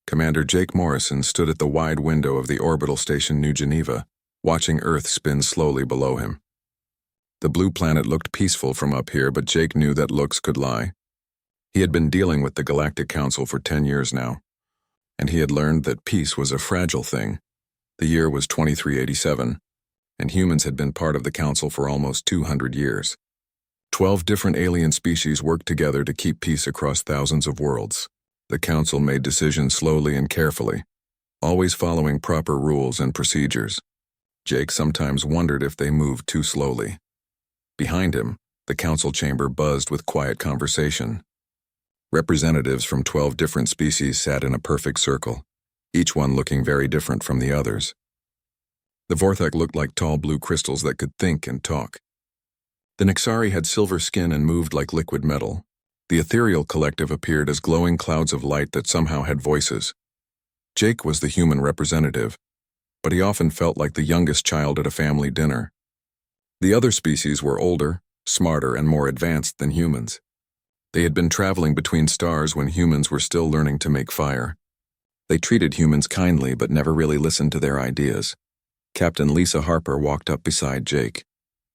Commander Jake Morrison stood at the wide window of the orbital station New Geneva, watching Earth spin slowly below him. The blue planet looked peaceful from up here, but Jake knew that looks could lie. He had been dealing with the Galactic Council for 10 years now, and he had learned that peace was a fragile thing. The year was 2387, and humans had been part of the Council for almost 200 years. 12 different alien species worked together to keep peace across thousands of worlds. The Council made decisions slowly and carefully, always following proper rules and procedures. Jake sometimes wondered if they moved too slowly. Behind him, the Council chamber buzzed with quiet conversation. Representatives from 12 different species sat in a perfect circle, each one looking very different from the others. The Vorthak looked like tall blue crystals that could think and talk. The Nexari had silver skin and moved like liquid metal. The ethereal collective appeared as glowing clouds of light that somehow had voices. Jake was the human representative, but he often felt like the youngest child at a family dinner. The other species were older, smarter, and more advanced than humans. They had been traveling between stars when humans were still learning to make fire. They treated humans kindly but never really listened to their ideas. Captain Lisa Harper walked up beside Jake.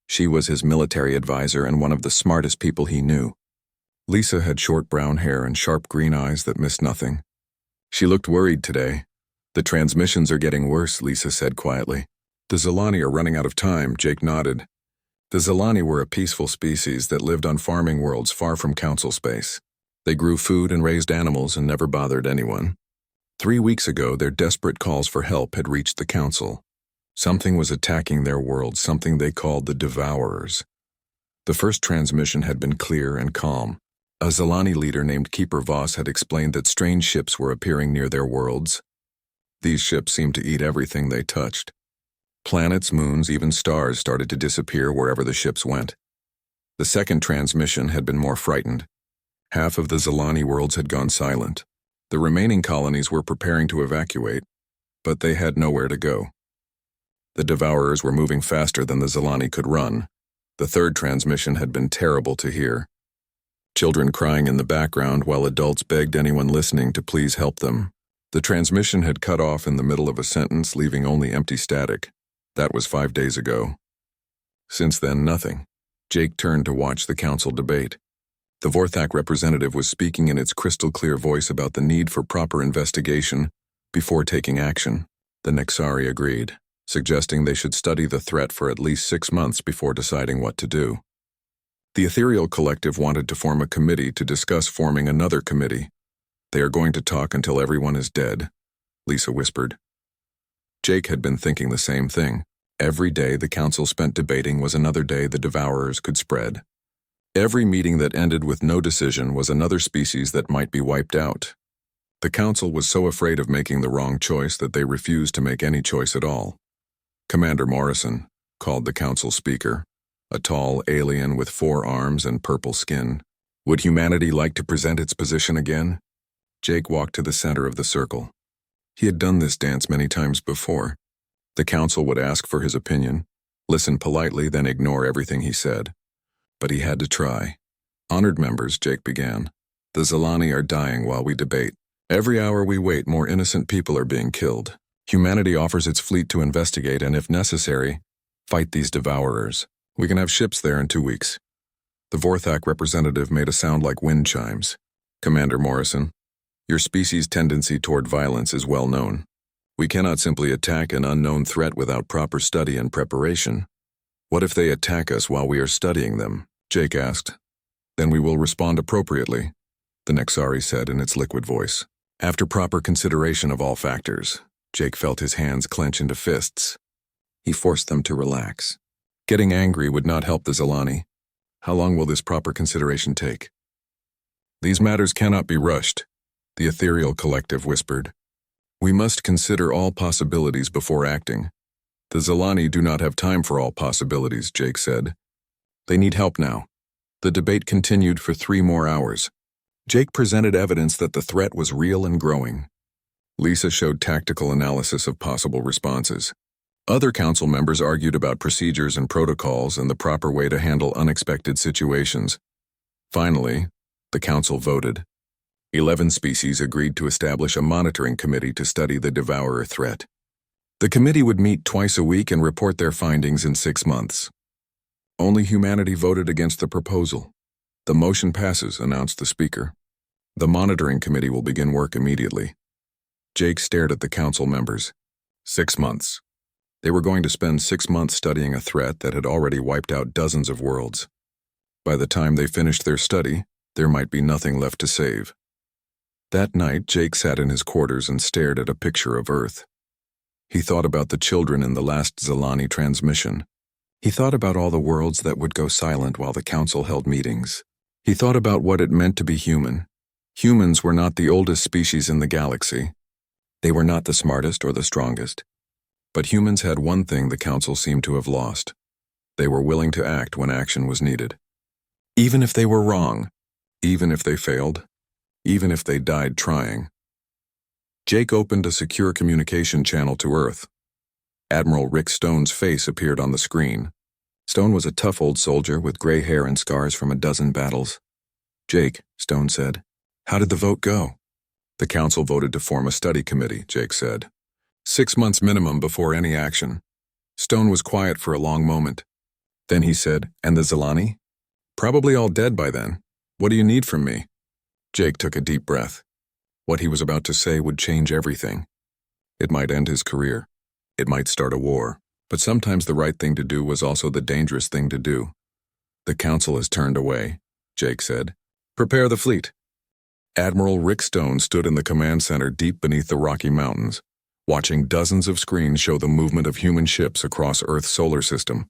She was his military advisor and one of the smartest people he knew. Lisa had short brown hair and sharp green eyes that missed nothing. She looked worried today. "The transmissions are getting worse," Lisa said quietly. "The Zilani are running out of time," Jake nodded. The Zilani were a peaceful species that lived on farming worlds far from Council space. They grew food and raised animals and never bothered anyone. 3 weeks ago, their desperate calls for help had reached the Council. Something was attacking their world, something they called the Devourers. The first transmission had been clear and calm. A Zilani leader named Keeper Voss had explained that strange ships were appearing near their worlds. These ships seemed to eat everything they touched. Planets, moons, even stars started to disappear wherever the ships went. The second transmission had been more frightened. Half of the Zilani worlds had gone silent. The remaining colonies were preparing to evacuate, but they had nowhere to go. The Devourers were moving faster than the Zilani could run. The third transmission had been terrible to hear. Children crying in the background while adults begged anyone listening to please help them. The transmission had cut off in the middle of a sentence, leaving only empty static. That was 5 days ago. Since then, nothing. Jake turned to watch the Council debate. The Vorthak representative was speaking in its crystal-clear voice about the need for proper investigation before taking action. The Nexari agreed, suggesting they should study the threat for at least 6 months before deciding what to do. The ethereal collective wanted to form a committee to discuss forming another committee. "They are going to talk until everyone is dead," Lisa whispered. Jake had been thinking the same thing. Every day the Council spent debating was another day the Devourers could spread. Every meeting that ended with no decision was another species that might be wiped out. The Council was so afraid of making the wrong choice that they refused to make any choice at all. "Commander Morrison," called the Council speaker, a tall alien with 4 arms and purple skin. "Would humanity like to present its position again?" Jake walked to the center of the circle. He had done this dance many times before. The Council would ask for his opinion, listen politely, then ignore everything he said. But he had to try. "Honored members," Jake began, "the Zilani are dying while we debate. Every hour we wait, more innocent people are being killed. Humanity offers its fleet to investigate and, if necessary, fight these Devourers. We can have ships there in 2 weeks." The Vorthak representative made a sound like wind chimes. "Commander Morrison, your species' tendency toward violence is well known. We cannot simply attack an unknown threat without proper study and preparation. What if they attack us while we are studying them?" Jake asked. "Then we will respond appropriately," the Nexari said in its liquid voice. "After proper consideration of all factors." Jake felt his hands clench into fists. He forced them to relax. Getting angry would not help the Zilani. How long will this proper consideration take? "These matters cannot be rushed," the ethereal collective whispered. "We must consider all possibilities before acting." "The Zilani do not have time for all possibilities," Jake said. "They need help now." The debate continued for 3 more hours. Jake presented evidence that the threat was real and growing. Lisa showed tactical analysis of possible responses. Other council members argued about procedures and protocols and the proper way to handle unexpected situations. Finally, the council voted. 11 species agreed to establish a monitoring committee to study the devourer threat. The committee would meet twice a week and report their findings in 6 months. Only humanity voted against the proposal. The motion passes, announced the speaker. The monitoring committee will begin work immediately. Jake stared at the council members. 6 months. They were going to spend 6 months studying a threat that had already wiped out dozens of worlds. By the time they finished their study, there might be nothing left to save. That night, Jake sat in his quarters and stared at a picture of Earth. He thought about the children in the last Zilani transmission. He thought about all the worlds that would go silent while the council held meetings. He thought about what it meant to be human. Humans were not the oldest species in the galaxy. They were not the smartest or the strongest. But humans had one thing the council seemed to have lost. They were willing to act when action was needed. Even if they were wrong, even if they failed, even if they died trying. Jake opened a secure communication channel to Earth. Admiral Rick Stone's face appeared on the screen. Stone was a tough old soldier with gray hair and scars from a dozen battles. "Jake," Stone said, "how did the vote go?" "The council voted to form a study committee," Jake said. 6 months minimum before any action." Stone was quiet for a long moment. Then he said, "And the Zilani?" "Probably all dead by then. What do you need from me?" Jake took a deep breath. What he was about to say would change everything. It might end his career. It might start a war. But sometimes the right thing to do was also the dangerous thing to do. "The council has turned away," Jake said. "Prepare the fleet." Admiral Rick Stone stood in the command center deep beneath the Rocky Mountains, watching dozens of screens show the movement of human ships across Earth's solar system.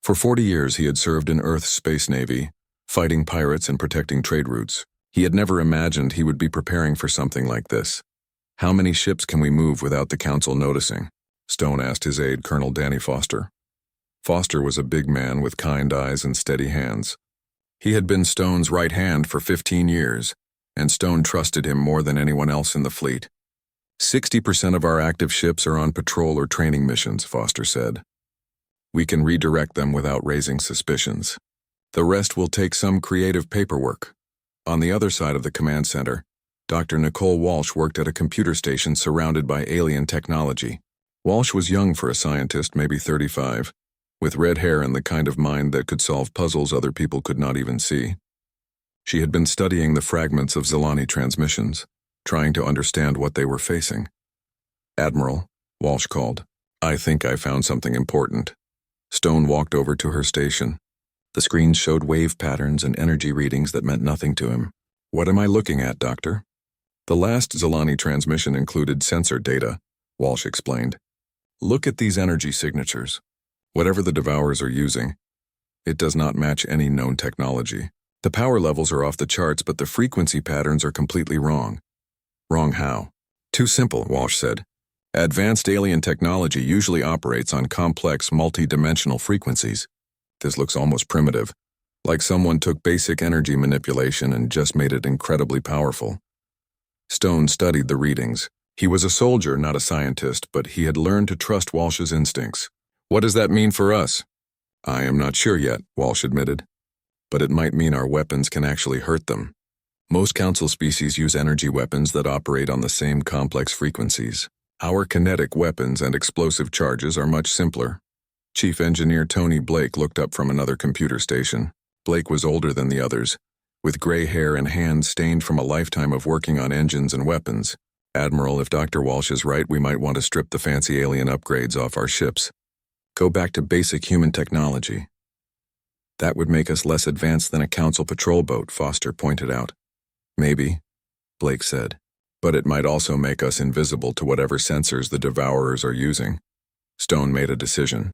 For 40 years he had served in Earth's space navy, fighting pirates and protecting trade routes. He had never imagined he would be preparing for something like this. "How many ships can we move without the council noticing?" Stone asked his aide, Colonel Danny Foster. Foster was a big man with kind eyes and steady hands. He had been Stone's right hand for 15 years, and Stone trusted him more than anyone else in the fleet. 60% of our active ships are on patrol or training missions, Foster said. We can redirect them without raising suspicions. The rest will take some creative paperwork. On the other side of the command center, Dr. Nicole Walsh worked at a computer station surrounded by alien technology. Walsh was young for a scientist, maybe 35, with red hair and the kind of mind that could solve puzzles other people could not even see. She had been studying the fragments of Zilani transmissions, trying to understand what they were facing. "Admiral," Walsh called, "I think I found something important." Stone walked over to her station. The screens showed wave patterns and energy readings that meant nothing to him. "What am I looking at, Doctor?" "The last Zilani transmission included sensor data," Walsh explained. "Look at these energy signatures. Whatever the Devourers are using, it does not match any known technology. The power levels are off the charts, but the frequency patterns are completely wrong." "Wrong how?" "Too simple," Walsh said. "Advanced alien technology usually operates on complex, multi-dimensional frequencies. This looks almost primitive, like someone took basic energy manipulation and just made it incredibly powerful." Stone studied the readings. He was a soldier, not a scientist, but he had learned to trust Walsh's instincts. "What does that mean for us?" "I am not sure yet," Walsh admitted. "But it might mean our weapons can actually hurt them. Most council species use energy weapons that operate on the same complex frequencies. Our kinetic weapons and explosive charges are much simpler." Chief Engineer Tony Blake looked up from another computer station. Blake was older than the others, with gray hair and hands stained from a lifetime of working on engines and weapons. "Admiral, if Dr. Walsh is right, we might want to strip the fancy alien upgrades off our ships. Go back to basic human technology." "That would make us less advanced than a council patrol boat," Foster pointed out. "Maybe," Blake said. "But it might also make us invisible to whatever sensors the Devourers are using." Stone made a decision.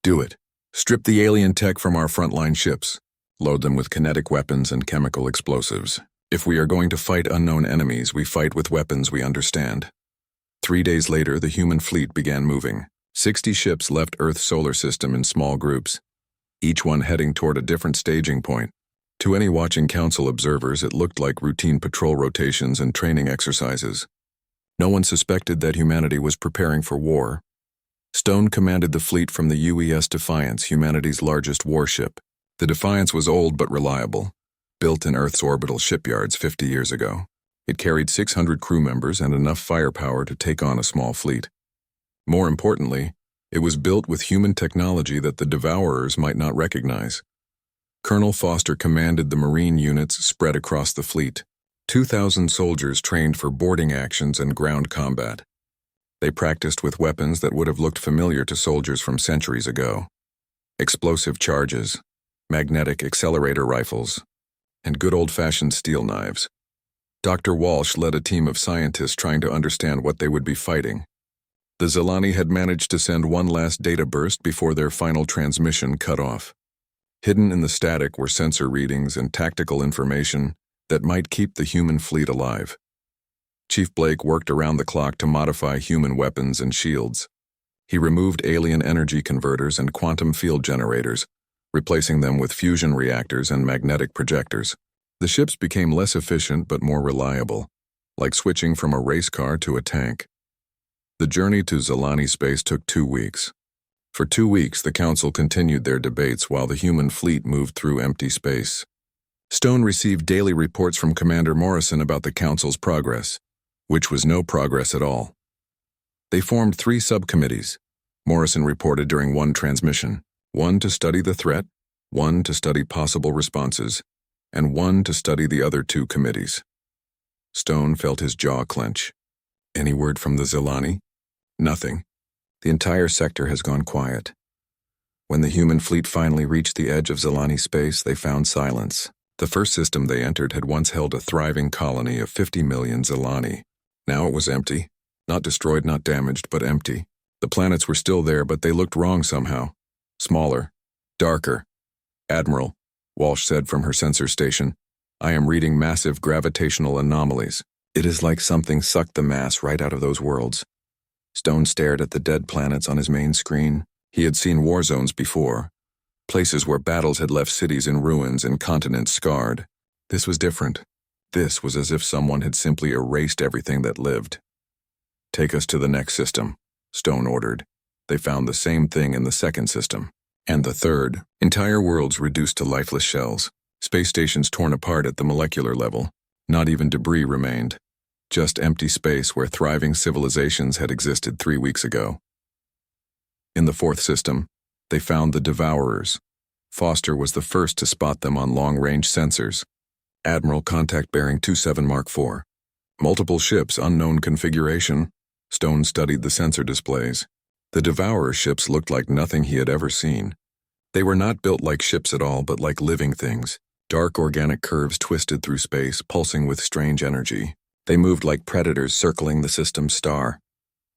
"Do it. Strip the alien tech from our frontline ships. Load them with kinetic weapons and chemical explosives. If we are going to fight unknown enemies, we fight with weapons we understand." 3 days later, the human fleet began moving. 60 ships left Earth's solar system in small groups, each one heading toward a different staging point. To any watching council observers, it looked like routine patrol rotations and training exercises. No one suspected that humanity was preparing for war. Stone commanded the fleet from the UES Defiance, humanity's largest warship. The Defiance was old but reliable. built in Earth's orbital shipyards 50 years ago. It carried 600 crew members and enough firepower to take on a small fleet. More importantly, it was built with human technology that the Devourers might not recognize. Colonel Foster commanded the Marine units spread across the fleet, 2,000 soldiers trained for boarding actions and ground combat. They practiced with weapons that would have looked familiar to soldiers from centuries ago. Explosive charges, magnetic accelerator rifles, and good old-fashioned steel knives. Dr. Walsh led a team of scientists trying to understand what they would be fighting. The Zilani had managed to send one last data burst before their final transmission cut off. Hidden in the static were sensor readings and tactical information that might keep the human fleet alive. Chief Blake worked around the clock to modify human weapons and shields. He removed alien energy converters and quantum field generators, replacing them with fusion reactors and magnetic projectors. The ships became less efficient but more reliable, like switching from a race car to a tank. The journey to Zilani space took 2 weeks. For 2 weeks, the Council continued their debates while the human fleet moved through empty space. Stone received daily reports from Commander Morrison about the Council's progress, which was no progress at all. They formed 3 subcommittees. Morrison reported during one transmission, 1 to study the threat, 1 to study possible responses, and 1 to study the other 2 committees. Stone felt his jaw clench. Any word from the Zilani? Nothing. The entire sector has gone quiet. When the human fleet finally reached the edge of Zilani space, they found silence. The first system they entered had once held a thriving colony of 50 million Zilani. Now it was empty. Not destroyed, not damaged, but empty. The planets were still there, but they looked wrong somehow. Smaller. Darker. Admiral, Walsh said from her sensor station, I am reading massive gravitational anomalies. It is like something sucked the mass right out of those worlds. Stone stared at the dead planets on his main screen. He had seen war zones before. Places where battles had left cities in ruins and continents scarred. This was different. This was as if someone had simply erased everything that lived. Take us to the next system, Stone ordered. They found the same thing in the second system. And the third. Entire worlds reduced to lifeless shells. Space stations torn apart at the molecular level. Not even debris remained. Just empty space where thriving civilizations had existed 3 weeks ago. In the fourth system, they found the Devourers. Foster was the first to spot them on long-range sensors. Admiral Contact Bearing 27 Mark IV. Multiple ships, unknown configuration. Stone studied the sensor displays. The Devourer ships looked like nothing he had ever seen. They were not built like ships at all, but like living things. Dark organic curves twisted through space, pulsing with strange energy. They moved like predators circling the system's star.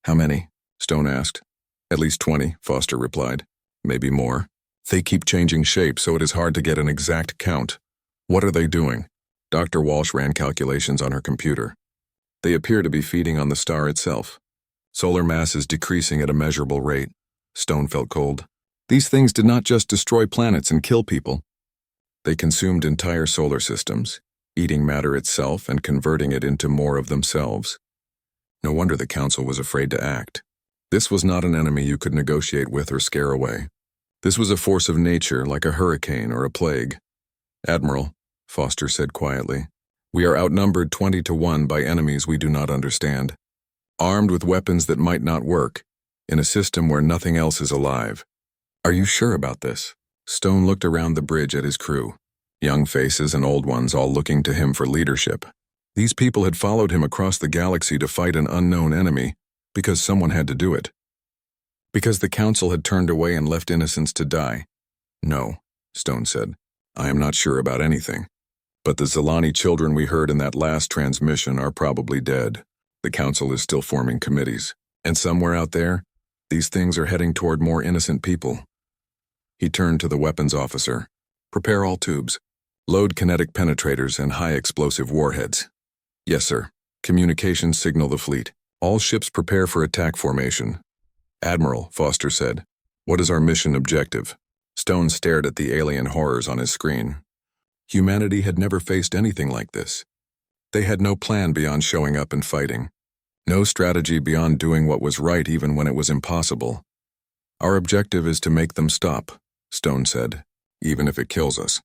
How many? Stone asked. At least 20, Foster replied. Maybe more. They keep changing shape, so it is hard to get an exact count. What are they doing? Dr. Walsh ran calculations on her computer. They appear to be feeding on the star itself. Solar mass is decreasing at a measurable rate. Stone felt cold. These things did not just destroy planets and kill people. They consumed entire solar systems, eating matter itself and converting it into more of themselves. No wonder the Council was afraid to act. This was not an enemy you could negotiate with or scare away. This was a force of nature, like a hurricane or a plague. Admiral, Foster said quietly, we are outnumbered 20 to 1 by enemies we do not understand. Armed with weapons that might not work, in a system where nothing else is alive. Are you sure about this? Stone looked around the bridge at his crew. Young faces and old ones all looking to him for leadership. These people had followed him across the galaxy to fight an unknown enemy because someone had to do it. Because the Council had turned away and left innocents to die. No, Stone said. I am not sure about anything. But the Zilani children we heard in that last transmission are probably dead. The Council is still forming committees. And somewhere out there, these things are heading toward more innocent people. He turned to the weapons officer. Prepare all tubes. Load kinetic penetrators and high-explosive warheads. Yes, sir. Communications signal the fleet. All ships prepare for attack formation. Admiral, Foster said. What is our mission objective? Stone stared at the alien horrors on his screen. Humanity had never faced anything like this. They had no plan beyond showing up and fighting. No strategy beyond doing what was right even when it was impossible. Our objective is to make them stop, Stone said, even if it kills us.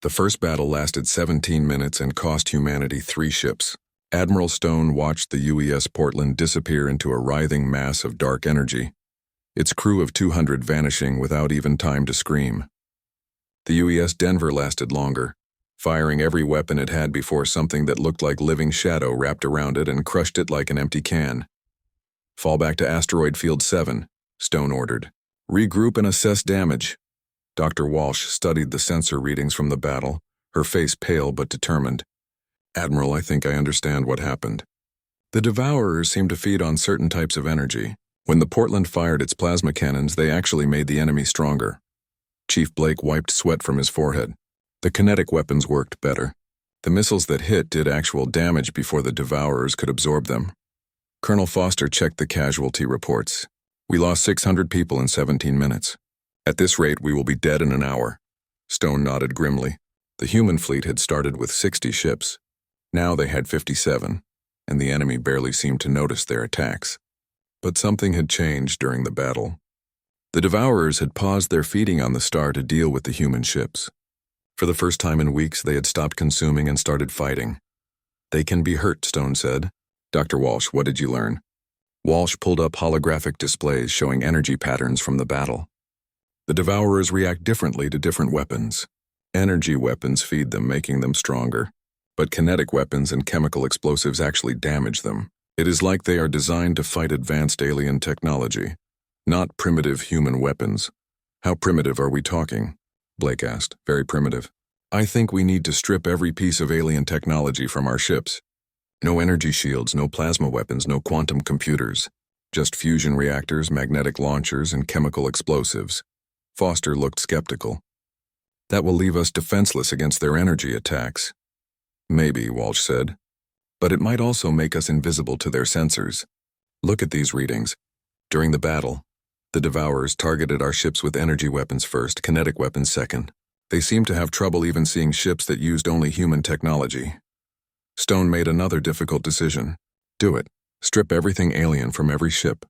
The first battle lasted 17 minutes and cost humanity 3 ships. Admiral Stone watched the UES Portland disappear into a writhing mass of dark energy, its crew of 200 vanishing without even time to scream. The UES Denver lasted longer, firing every weapon it had before something that looked like living shadow wrapped around it and crushed it like an empty can. "Fall back to Asteroid Field 7, Stone ordered. "Regroup and assess damage." Dr. Walsh studied the sensor readings from the battle, her face pale but determined. "Admiral, I think I understand what happened. The Devourers seem to feed on certain types of energy. When the Portland fired its plasma cannons, they actually made the enemy stronger." Chief Blake wiped sweat from his forehead. "The kinetic weapons worked better. The missiles that hit did actual damage before the Devourers could absorb them." Colonel Foster checked the casualty reports. "We lost 600 people in 17 minutes. At this rate, we will be dead in an hour." Stone nodded grimly. The human fleet had started with 60 ships. Now they had 57, and the enemy barely seemed to notice their attacks. But something had changed during the battle. The Devourers had paused their feeding on the star to deal with the human ships. For the first time in weeks, they had stopped consuming and started fighting. "They can be hurt," Stone said. "Dr. Walsh, what did you learn?" Walsh pulled up holographic displays showing energy patterns from the battle. "The Devourers react differently to different weapons. Energy weapons feed them, making them stronger. But kinetic weapons and chemical explosives actually damage them. It is like they are designed to fight advanced alien technology, not primitive human weapons." "How primitive are we talking?" Blake asked. "Very primitive. I think we need to strip every piece of alien technology from our ships. No energy shields, no plasma weapons, no quantum computers. Just fusion reactors, magnetic launchers, and chemical explosives." Foster looked skeptical. "That will leave us defenseless against their energy attacks." "Maybe," Walsh said. "But it might also make us invisible to their sensors. Look at these readings. During the battle, the Devourers targeted our ships with energy weapons first, kinetic weapons second. They seemed to have trouble even seeing ships that used only human technology." Stone made another difficult decision. "Do it. Strip everything alien from every ship.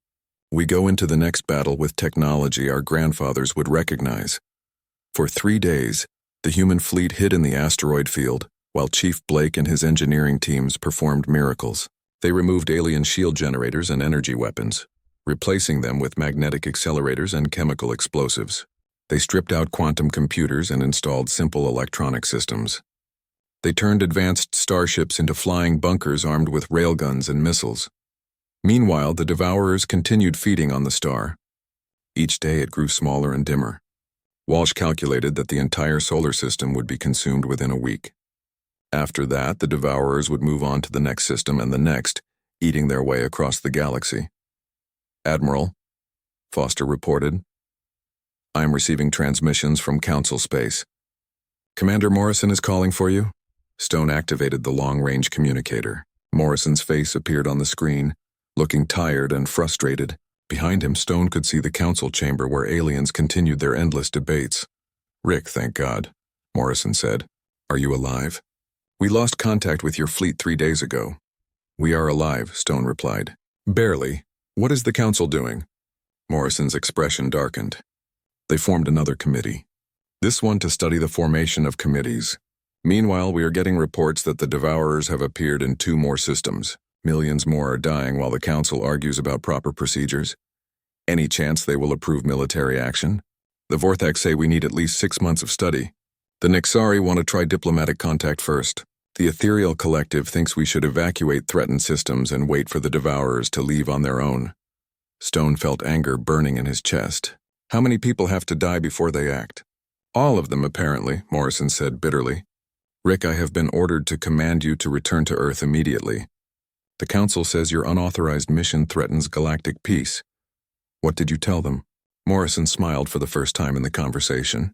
We go into the next battle with technology our grandfathers would recognize." For 3 days, the human fleet hid in the asteroid field, while Chief Blake and his engineering teams performed miracles. They removed alien shield generators and energy weapons, replacing them with magnetic accelerators and chemical explosives. They stripped out quantum computers and installed simple electronic systems. They turned advanced starships into flying bunkers armed with railguns and missiles. Meanwhile, the Devourers continued feeding on the star. Each day it grew smaller and dimmer. Walsh calculated that the entire solar system would be consumed within a week. After that, the Devourers would move on to the next system and the next, eating their way across the galaxy. "Admiral," Foster reported, "I am receiving transmissions from Council Space. Commander Morrison is calling for you." Stone activated the long-range communicator. Morrison's face appeared on the screen, looking tired and frustrated. Behind him, Stone could see the council chamber where aliens continued their endless debates. "Rick, thank God," Morrison said. "Are you alive? We lost contact with your fleet 3 days ago." "We are alive," Stone replied. "Barely. What is the council doing?" Morrison's expression darkened. "They formed another committee. This one to study the formation of committees. Meanwhile, we are getting reports that the Devourers have appeared in 2 more systems. Millions more are dying while the council argues about proper procedures. Any chance they will approve military action? The Vortex say we need at least 6 months of study. The Nixari want to try diplomatic contact first. The Ethereal Collective thinks we should evacuate threatened systems and wait for the Devourers to leave on their own." Stone felt anger burning in his chest. "How many people have to die before they act?" "All of them, apparently," Morrison said bitterly. "Rick, I have been ordered to command you to return to Earth immediately. The Council says your unauthorized mission threatens galactic peace." "What did you tell them?" Morrison smiled for the first time in the conversation.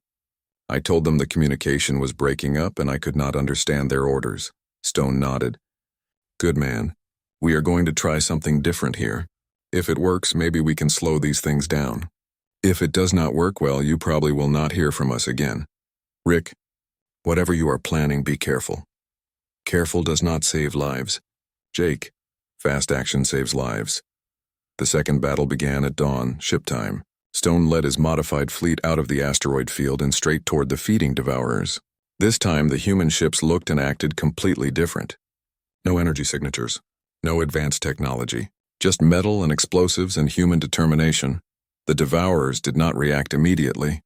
"I told them the communication was breaking up and I could not understand their orders." Stone nodded. "Good man. We are going to try something different here. If it works, maybe we can slow these things down. If it does not work well, you probably will not hear from us again. Rick, whatever you are planning, be careful. Careful does not save lives. Jake, fast action saves lives." The second battle began at dawn, ship time. Stone led his modified fleet out of the asteroid field and straight toward the feeding Devourers. This time, the human ships looked and acted completely different. No energy signatures, no advanced technology, just metal and explosives and human determination. The Devourers did not react immediately.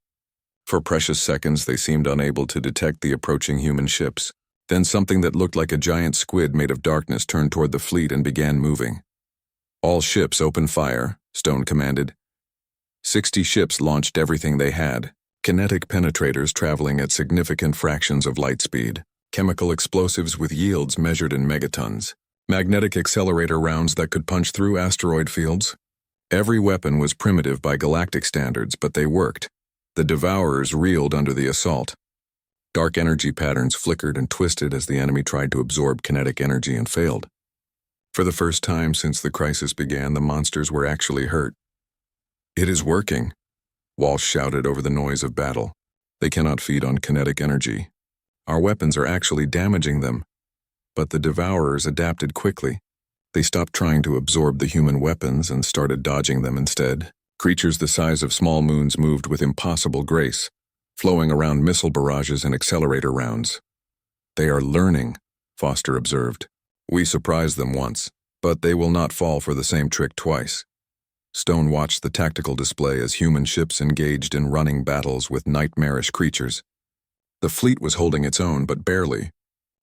For precious seconds, they seemed unable to detect the approaching human ships. Then something that looked like a giant squid made of darkness turned toward the fleet and began moving. All ships open fire, Stone commanded. 60 ships launched everything they had. Kinetic penetrators traveling at significant fractions of light speed. Chemical explosives with yields measured in megatons. Magnetic accelerator rounds that could punch through asteroid fields. Every weapon was primitive by galactic standards, but they worked. The Devourers reeled under the assault. Dark energy patterns flickered and twisted as the enemy tried to absorb kinetic energy and failed. For the first time since the crisis began, the monsters were actually hurt. "It is working," Walsh shouted over the noise of battle. "They cannot feed on kinetic energy. Our weapons are actually damaging them." But the Devourers adapted quickly. They stopped trying to absorb the human weapons and started dodging them instead. Creatures the size of small moons moved with impossible grace, flowing around missile barrages and accelerator rounds. "They are learning," Foster observed. "We surprised them once, but they will not fall for the same trick twice." Stone watched the tactical display as human ships engaged in running battles with nightmarish creatures. The fleet was holding its own, but barely.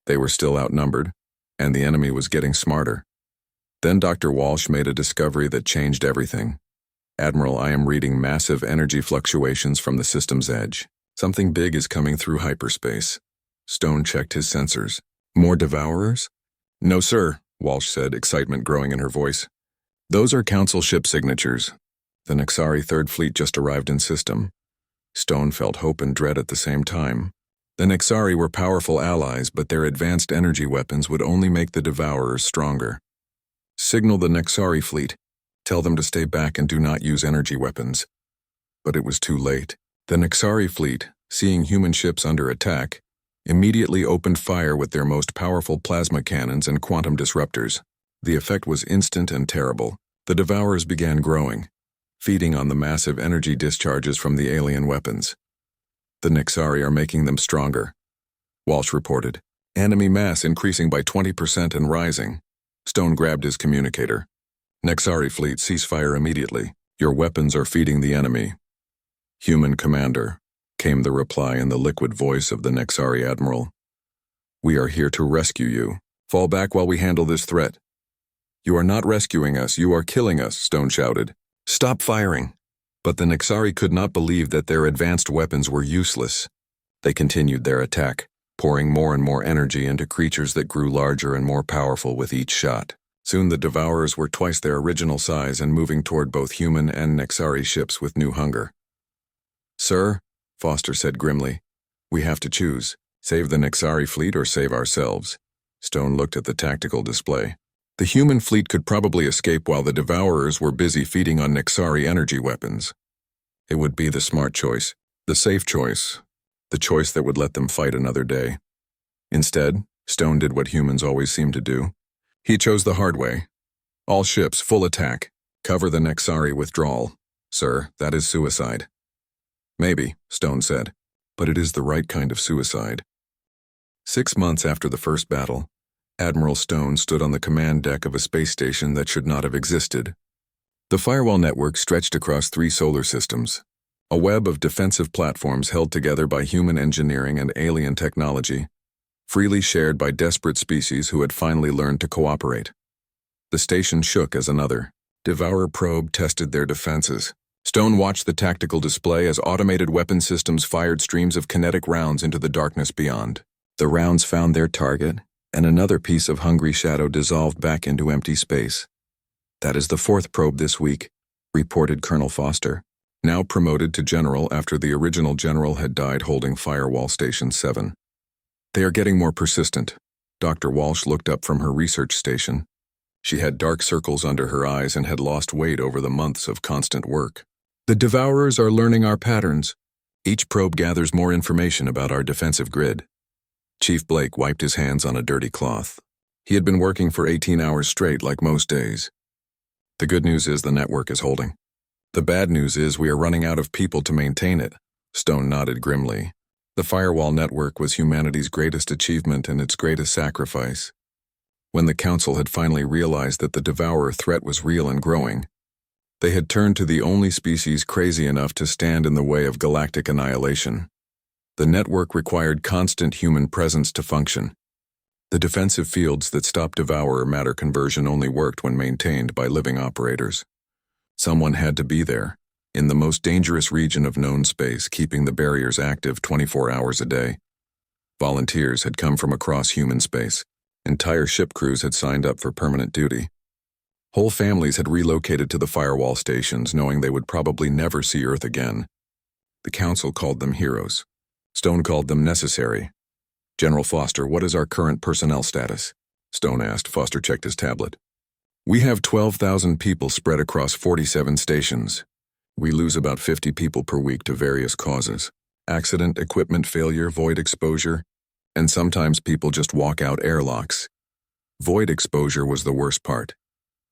They were still outnumbered, and the enemy was getting smarter. Then Dr. Walsh made a discovery that changed everything. "Admiral, I am reading massive energy fluctuations from the system's edge. Something big is coming through hyperspace." Stone checked his sensors. "More Devourers?" "No, sir," Walsh said, excitement growing in her voice. "Those are Council ship signatures. The Nexari Third Fleet just arrived in system." Stone felt hope and dread at the same time. The Nexari were powerful allies, but their advanced energy weapons would only make the Devourers stronger. "Signal the Nexari fleet. Tell them to stay back and do not use energy weapons." But it was too late. The Nexari fleet, seeing human ships under attack, immediately opened fire with their most powerful plasma cannons and quantum disruptors. The effect was instant and terrible. The Devourers began growing, feeding on the massive energy discharges from the alien weapons. "The Nexari are making them stronger," Walsh reported. "Enemy mass increasing by 20% and rising." Stone grabbed his communicator. "Nexari fleet, cease fire immediately. Your weapons are feeding the enemy." "Human commander," came the reply in the liquid voice of the Nexari admiral. "We are here to rescue you. Fall back while we handle this threat." "You are not rescuing us, you are killing us," Stone shouted. "Stop firing." But the Nexari could not believe that their advanced weapons were useless. They continued their attack, pouring more and more energy into creatures that grew larger and more powerful with each shot. Soon the Devourers were twice their original size and moving toward both human and Nexari ships with new hunger. "Sir," Foster said grimly, "we have to choose. Save the Nexari fleet or save ourselves." Stone looked at the tactical display. The human fleet could probably escape while the Devourers were busy feeding on Nexari energy weapons. It would be the smart choice, the safe choice, the choice that would let them fight another day. Instead, Stone did what humans always seem to do. He chose the hard way. "All ships, full attack. Cover the Nexari withdrawal. Sir, that is suicide." "Maybe," Stone said, "but it is the right kind of suicide." 6 months after the first battle, Admiral Stone stood on the command deck of a space station that should not have existed. The firewall network stretched across 3 solar systems, a web of defensive platforms held together by human engineering and alien technology, freely shared by desperate species who had finally learned to cooperate. The station shook as another Devourer probe tested their defenses. Stone watched the tactical display as automated weapon systems fired streams of kinetic rounds into the darkness beyond. The rounds found their target, and another piece of hungry shadow dissolved back into empty space. "That is the 4th probe this week," reported Colonel Foster, now promoted to general after the original general had died holding Firewall Station 7. "They are getting more persistent." Dr. Walsh looked up from her research station. She had dark circles under her eyes and had lost weight over the months of constant work. "The Devourers are learning our patterns. Each probe gathers more information about our defensive grid." Chief Blake wiped his hands on a dirty cloth. He had been working for 18 hours straight like most days. "The good news is the network is holding. The bad news is we are running out of people to maintain it." Stone nodded grimly. The firewall network was humanity's greatest achievement and its greatest sacrifice. When the Council had finally realized that the Devourer threat was real and growing, they had turned to the only species crazy enough to stand in the way of galactic annihilation. The network required constant human presence to function. The defensive fields that stopped Devourer matter conversion only worked when maintained by living operators. Someone had to be there, in the most dangerous region of known space, keeping the barriers active 24 hours a day. Volunteers had come from across human space. Entire ship crews had signed up for permanent duty. Whole families had relocated to the firewall stations, knowing they would probably never see Earth again. The Council called them heroes. Stone called them necessary. "General Foster, what is our current personnel status?" Stone asked. Foster checked his tablet. "We have 12,000 people spread across 47 stations. We lose about 50 people per week to various causes. Accident, equipment failure, void exposure, and sometimes people just walk out airlocks. Void exposure was the worst part.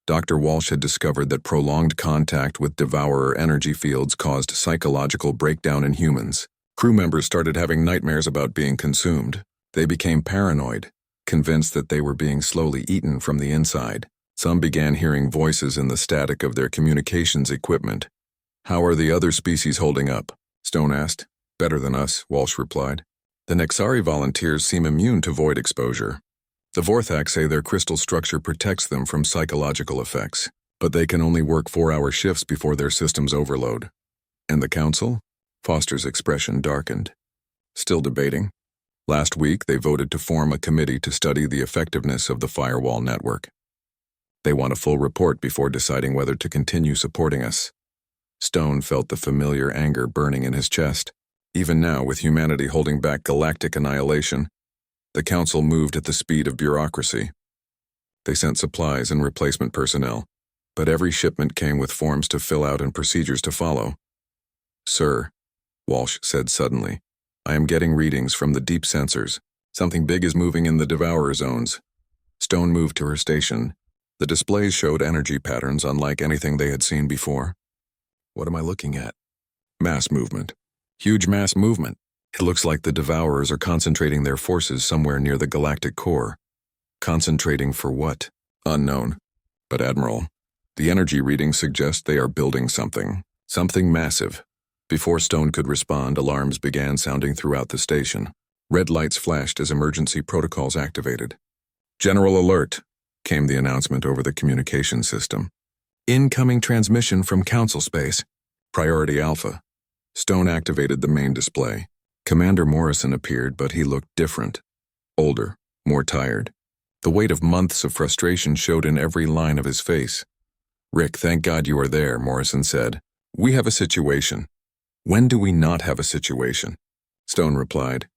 Dr. Walsh had discovered that prolonged contact with Devourer energy fields caused psychological breakdown in humans. Crew members started having nightmares about being consumed. They became paranoid, convinced that they were being slowly eaten from the inside. Some began hearing voices in the static of their communications equipment. "How are the other species holding up?" Stone asked. "Better than us," Walsh replied. "The Nexari volunteers seem immune to void exposure. The Vorthak say their crystal structure protects them from psychological effects, but they can only work 4-hour shifts before their systems overload." "And the Council?" Foster's expression darkened. "Still debating. Last week, they voted to form a committee to study the effectiveness of the firewall network. They want a full report before deciding whether to continue supporting us." Stone felt the familiar anger burning in his chest. Even now, with humanity holding back galactic annihilation, the Council moved at the speed of bureaucracy. They sent supplies and replacement personnel, but every shipment came with forms to fill out and procedures to follow. "Sir," Walsh said suddenly, "I am getting readings from the deep sensors. Something big is moving in the Devourer zones." Stone moved to her station. The displays showed energy patterns unlike anything they had seen before. "What am I looking at?" "Mass movement. Huge mass movement. It looks like the Devourers are concentrating their forces somewhere near the galactic core." "Concentrating for what?" "Unknown. But Admiral, the energy readings suggest they are building something. Something massive." Before Stone could respond, alarms began sounding throughout the station. Red lights flashed as emergency protocols activated. "General alert," came the announcement over the communication system. "Incoming transmission from Council space. Priority Alpha." Stone activated the main display. Commander Morrison appeared, but he looked different. Older, more tired. The weight of months of frustration showed in every line of his face. "Rick, thank God you are there," Morrison said. "We have a situation." "When do we not have a situation?" Stone replied.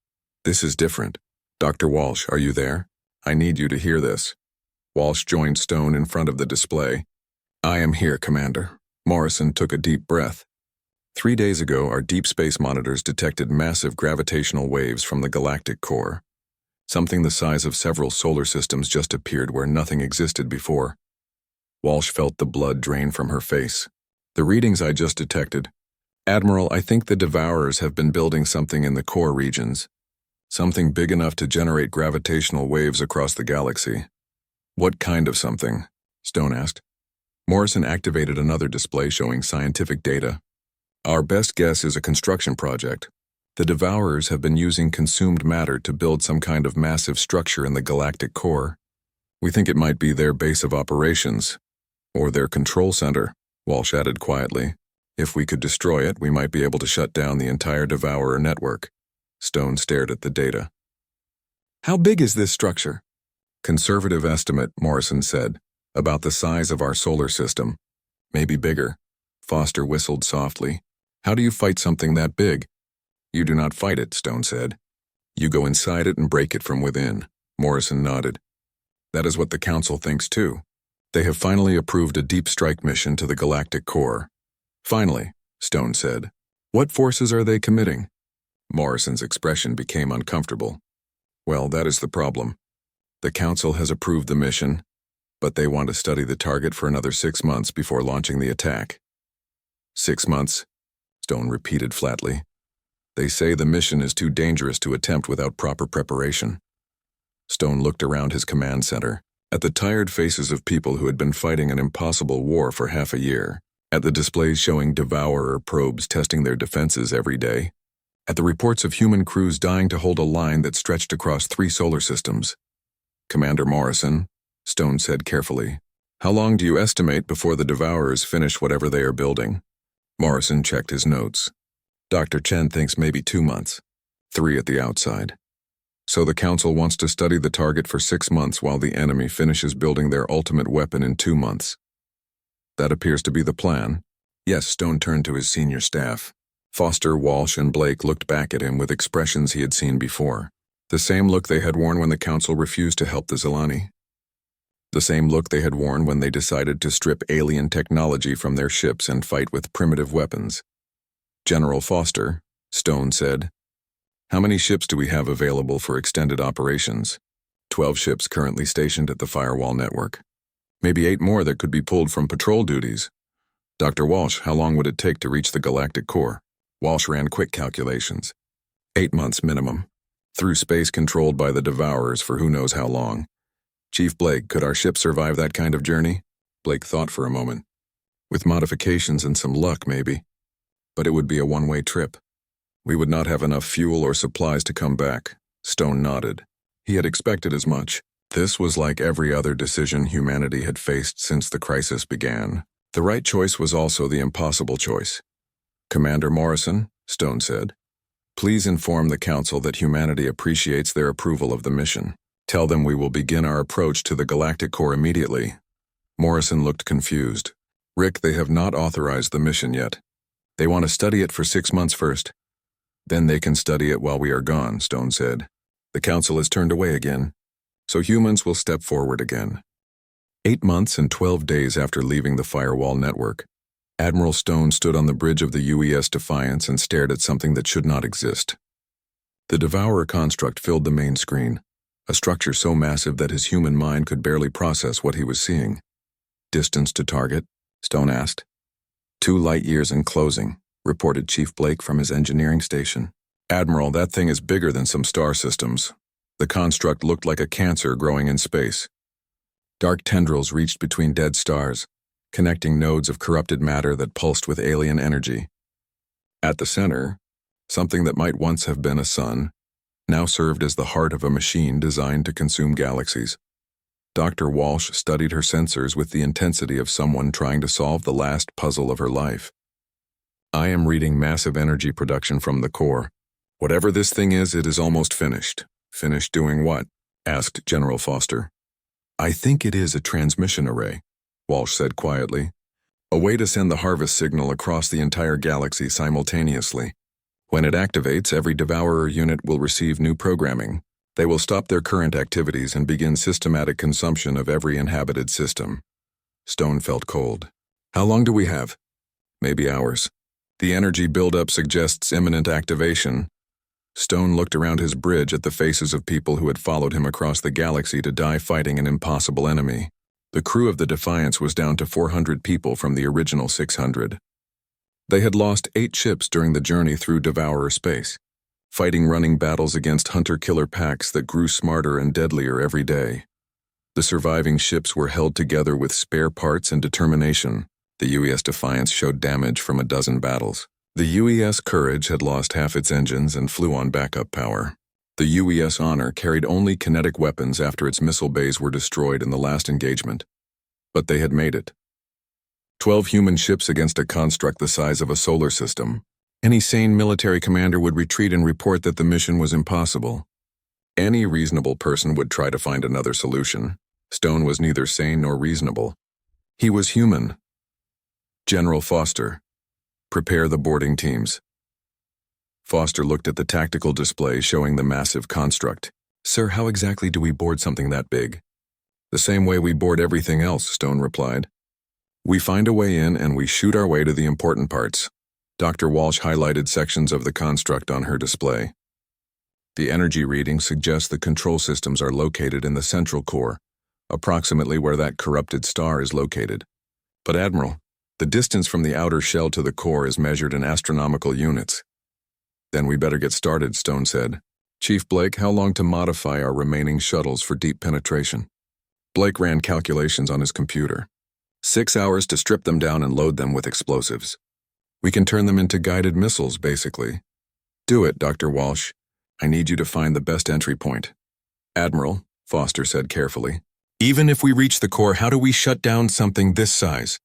"This is different. Dr. Walsh, are you there? I need you to hear this." Walsh joined Stone in front of the display. "I am here, Commander." Morrison took a deep breath. 3 days ago, our deep space monitors detected massive gravitational waves from the galactic core. Something the size of several solar systems just appeared where nothing existed before. Walsh felt the blood drain from her face. "The readings I just detected. Admiral, I think the Devourers have been building something in the core regions. Something big enough to generate gravitational waves across the galaxy." "What kind of something?" Stone asked. Morrison activated another display showing scientific data. "Our best guess is a construction project. The Devourers have been using consumed matter to build some kind of massive structure in the galactic core. We think it might be their base of operations, or their control center," Walsh added quietly. "If we could destroy it, we might be able to shut down the entire Devourer network." Stone stared at the data. "How big is this structure?" "Conservative estimate," Morrison said, "about the size of our solar system. Maybe bigger." Foster whistled softly. "How do you fight something that big?" "You do not fight it," Stone said. "You go inside it and break it from within." Morrison nodded. "That is what the Council thinks too. They have finally approved a deep strike mission to the galactic core." "Finally," Stone said. "What forces are they committing?" Morrison's expression became uncomfortable. "Well, that is the problem. The Council has approved the mission, but they want to study the target for another 6 months before launching the attack." 6 months, Stone repeated flatly. They say the mission is too dangerous to attempt without proper preparation. Stone looked around his command center, at the tired faces of people who had been fighting an impossible war for half a year, at the displays showing Devourer probes testing their defenses every day, at the reports of human crews dying to hold a line that stretched across 3 solar systems. Commander Morrison, Stone said carefully, how long do you estimate before the Devourers finish whatever they are building? Morrison checked his notes. Dr. Chen thinks maybe 2 months, 3 at the outside. So the Council wants to study the target for 6 months while the enemy finishes building their ultimate weapon in 2 months. That appears to be the plan. Yes, Stone turned to his senior staff. Foster, Walsh, and Blake looked back at him with expressions he had seen before. The same look they had worn when the Council refused to help the Zilani. The same look they had worn when they decided to strip alien technology from their ships and fight with primitive weapons. General Foster, Stone said, how many ships do we have available for extended operations? 12 ships currently stationed at the firewall network. Maybe 8 more that could be pulled from patrol duties. Dr. Walsh, how long would it take to reach the galactic core? Walsh ran quick calculations. 8 months minimum. Through space controlled by the Devourers for who knows how long. Chief Blake, could our ship survive that kind of journey? Blake thought for a moment. With modifications and some luck, maybe. But it would be a one-way trip. We would not have enough fuel or supplies to come back. Stone nodded. He had expected as much. This was like every other decision humanity had faced since the crisis began. The right choice was also the impossible choice. Commander Morrison, Stone said, please inform the Council that humanity appreciates their approval of the mission. Tell them we will begin our approach to the galactic core immediately. Morrison looked confused. Rick, they have not authorized the mission yet. They want to study it for 6 months first. Then they can study it while we are gone, Stone said. The Council has turned away again, so humans will step forward again. 8 months and 12 days after leaving the firewall network, Admiral Stone stood on the bridge of the UES Defiance and stared at something that should not exist. The Devourer construct filled the main screen, a structure so massive that his human mind could barely process what he was seeing. Distance to target? Stone asked. 2 light years in closing, reported Chief Blake from his engineering station. Admiral, that thing is bigger than some star systems. The construct looked like a cancer growing in space. Dark tendrils reached between dead stars, connecting nodes of corrupted matter that pulsed with alien energy. At the center, something that might once have been a sun, now served as the heart of a machine designed to consume galaxies. Dr. Walsh studied her sensors with the intensity of someone trying to solve the last puzzle of her life. I am reading massive energy production from the core. Whatever this thing is, it is almost finished. Finished doing what? Asked General Foster. I think it is a transmission array, Walsh said quietly. A way to send the harvest signal across the entire galaxy simultaneously. When it activates, every Devourer unit will receive new programming. They will stop their current activities and begin systematic consumption of every inhabited system. Stone felt cold. How long do we have? Maybe hours. The energy buildup suggests imminent activation. Stone looked around his bridge at the faces of people who had followed him across the galaxy to die fighting an impossible enemy. The crew of the Defiance was down to 400 people from the original 600. They had lost 8 ships during the journey through Devourer space, fighting running battles against hunter-killer packs that grew smarter and deadlier every day. The surviving ships were held together with spare parts and determination. The UES Defiance showed damage from a dozen battles. The UES Courage had lost half its engines and flew on backup power. The UES Honor carried only kinetic weapons after its missile bays were destroyed in the last engagement. But they had made it. 12 human ships against a construct the size of a solar system. Any sane military commander would retreat and report that the mission was impossible. Any reasonable person would try to find another solution. Stone was neither sane nor reasonable. He was human. General Foster, prepare the boarding teams. Foster looked at the tactical display showing the massive construct. Sir, how exactly do we board something that big? The same way we board everything else, Stone replied. We find a way in and we shoot our way to the important parts. Dr. Walsh highlighted sections of the construct on her display. The energy reading suggests the control systems are located in the central core, approximately where that corrupted star is located. But Admiral, the distance from the outer shell to the core is measured in astronomical units. Then we better get started, Stone said. Chief Blake, how long to modify our remaining shuttles for deep penetration? Blake ran calculations on his computer. 6 hours to strip them down and load them with explosives. We can turn them into guided missiles, basically. Do it, Dr. Walsh. I need you to find the best entry point. Admiral, Foster said carefully. Even if we reach the core, how do we shut down something this size?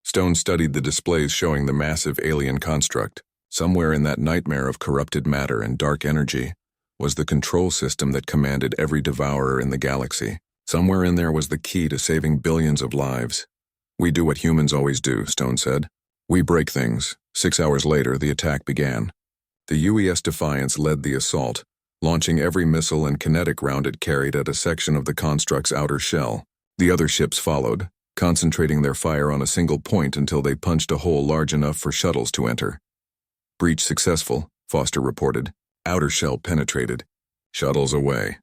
Stone studied the displays showing the massive alien construct. Somewhere in that nightmare of corrupted matter and dark energy was the control system that commanded every devourer in the galaxy. Somewhere in there was the key to saving billions of lives. We do what humans always do, Stone said. We break things. 6 hours later, the attack began. The UES Defiance led the assault, launching every missile and kinetic round it carried at a section of the construct's outer shell. The other ships followed, concentrating their fire on a single point until they punched a hole large enough for shuttles to enter. Breach successful, Foster reported. Outer shell penetrated. Shuttles away.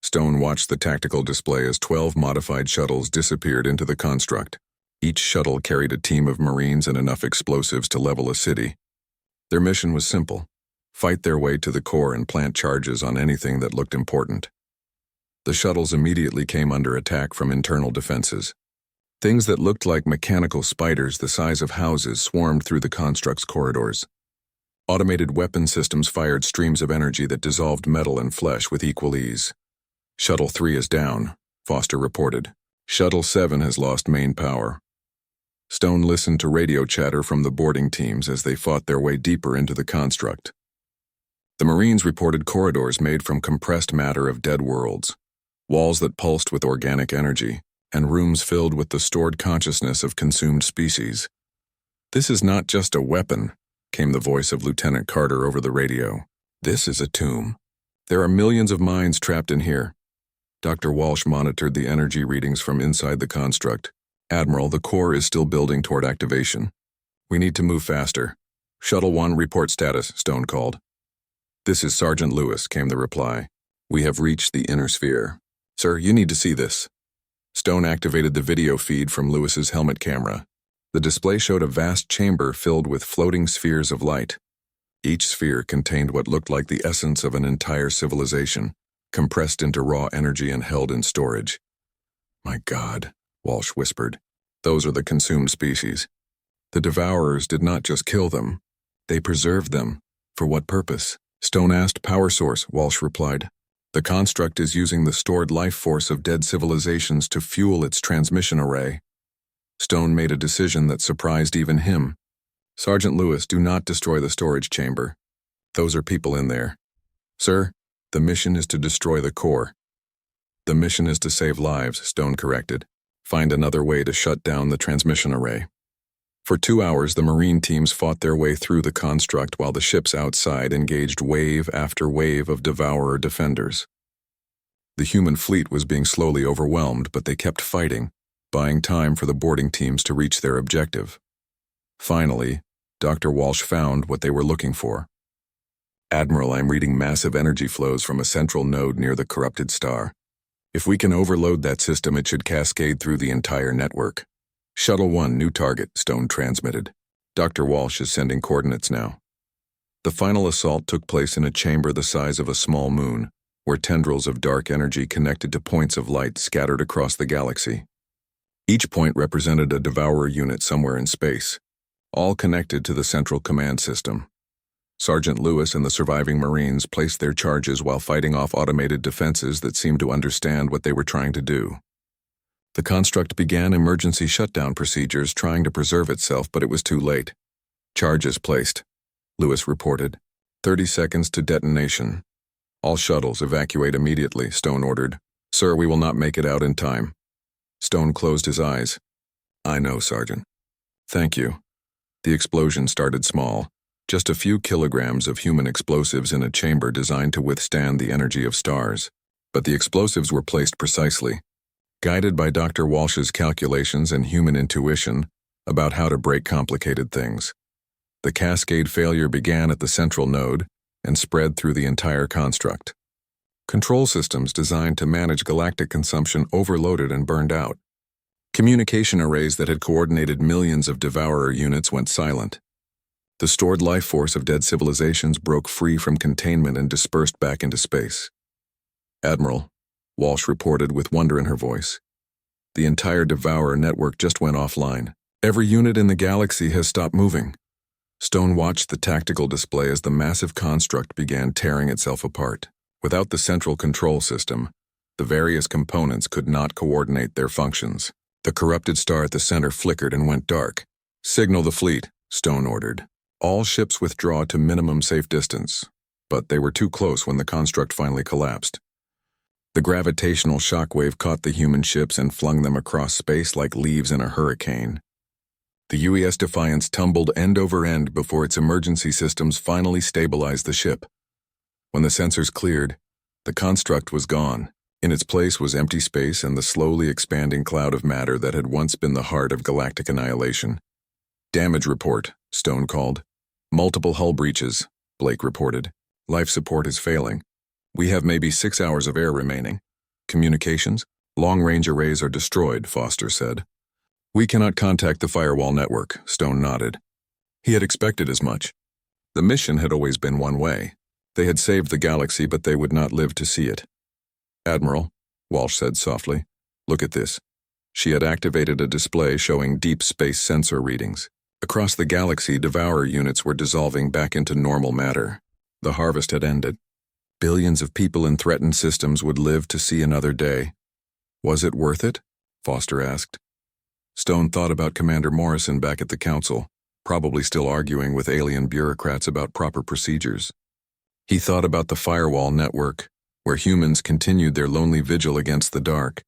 Stone watched the tactical display as 12 modified shuttles disappeared into the construct. Each shuttle carried a team of Marines and enough explosives to level a city. Their mission was simple: fight their way to the core and plant charges on anything that looked important. The shuttles immediately came under attack from internal defenses. Things that looked like mechanical spiders the size of houses swarmed through the construct's corridors. Automated weapon systems fired streams of energy that dissolved metal and flesh with equal ease. Shuttle 3 is down, Foster reported. Shuttle 7 has lost main power. Stone listened to radio chatter from the boarding teams as they fought their way deeper into the construct. The Marines reported corridors made from compressed matter of dead worlds, walls that pulsed with organic energy, and rooms filled with the stored consciousness of consumed species. This is not just a weapon, came the voice of Lieutenant Carter over the radio. This is a tomb. There are millions of minds trapped in here. Dr. Walsh monitored the energy readings from inside the construct. Admiral, the core is still building toward activation. We need to move faster. Shuttle 1, report status, Stone called. This is Sergeant Lewis, came the reply. We have reached the inner sphere. Sir, you need to see this. Stone activated the video feed from Lewis's helmet camera. The display showed a vast chamber filled with floating spheres of light. Each sphere contained what looked like the essence of an entire civilization, compressed into raw energy and held in storage. My God, Walsh whispered. Those are the consumed species. The devourers did not just kill them. They preserved them. For what purpose? Stone asked. Power source, Walsh replied. The construct is using the stored life force of dead civilizations to fuel its transmission array. Stone made a decision that surprised even him. Sergeant Lewis, do not destroy the storage chamber. Those are people in there. Sir, the mission is to destroy the core. The mission is to save lives, Stone corrected. Find another way to shut down the transmission array. For 2 hours, the Marine teams fought their way through the construct while the ships outside engaged wave after wave of devourer defenders. The human fleet was being slowly overwhelmed, but they kept fighting, buying time for the boarding teams to reach their objective. Finally, Dr. Walsh found what they were looking for. Admiral, I'm reading massive energy flows from a central node near the corrupted star. If we can overload that system, it should cascade through the entire network. Shuttle 1, new target, Stone transmitted. Dr. Walsh is sending coordinates now. The final assault took place in a chamber the size of a small moon, where tendrils of dark energy connected to points of light scattered across the galaxy. Each point represented a devourer unit somewhere in space, all connected to the central command system. Sergeant Lewis and the surviving Marines placed their charges while fighting off automated defenses that seemed to understand what they were trying to do. The construct began emergency shutdown procedures, trying to preserve itself, but it was too late. Charges placed, Lewis reported. 30 seconds to detonation. All shuttles evacuate immediately, Stone ordered. Sir, we will not make it out in time. Stone closed his eyes. I know, Sergeant. Thank you. The explosion started small, just a few kilograms of human explosives in a chamber designed to withstand the energy of stars. But the explosives were placed precisely, guided by Dr. Walsh's calculations and human intuition about how to break complicated things. The cascade failure began at the central node and spread through the entire construct. Control systems designed to manage galactic consumption overloaded and burned out. Communication arrays that had coordinated millions of devourer units went silent. The stored life force of dead civilizations broke free from containment and dispersed back into space. "Admiral," Walsh reported with wonder in her voice. "The entire Devourer network just went offline. Every unit in the galaxy has stopped moving." Stone watched the tactical display as the massive construct began tearing itself apart. Without the central control system, the various components could not coordinate their functions. The corrupted star at the center flickered and went dark. "Signal the fleet," Stone ordered. "All ships withdraw to minimum safe distance." But they were too close when the construct finally collapsed. The gravitational shockwave caught the human ships and flung them across space like leaves in a hurricane. The UES Defiance tumbled end over end before its emergency systems finally stabilized the ship. When the sensors cleared, the construct was gone. In its place was empty space and the slowly expanding cloud of matter that had once been the heart of galactic annihilation. "Damage report," Stone called. "Multiple hull breaches," Blake reported. "Life support is failing. We have maybe 6 hours of air remaining. Communications? Long-range arrays are destroyed," Foster said. "We cannot contact the firewall network," Stone nodded. He had expected as much. The mission had always been one way. They had saved the galaxy, but they would not live to see it. "Admiral," Walsh said softly, "look at this." She had activated a display showing deep space sensor readings. Across the galaxy, Devourer units were dissolving back into normal matter. The harvest had ended. Billions of people in threatened systems would live to see another day. "Was it worth it?" Foster asked. Stone thought about Commander Morrison back at the Council, probably still arguing with alien bureaucrats about proper procedures. He thought about the firewall network, where humans continued their lonely vigil against the dark.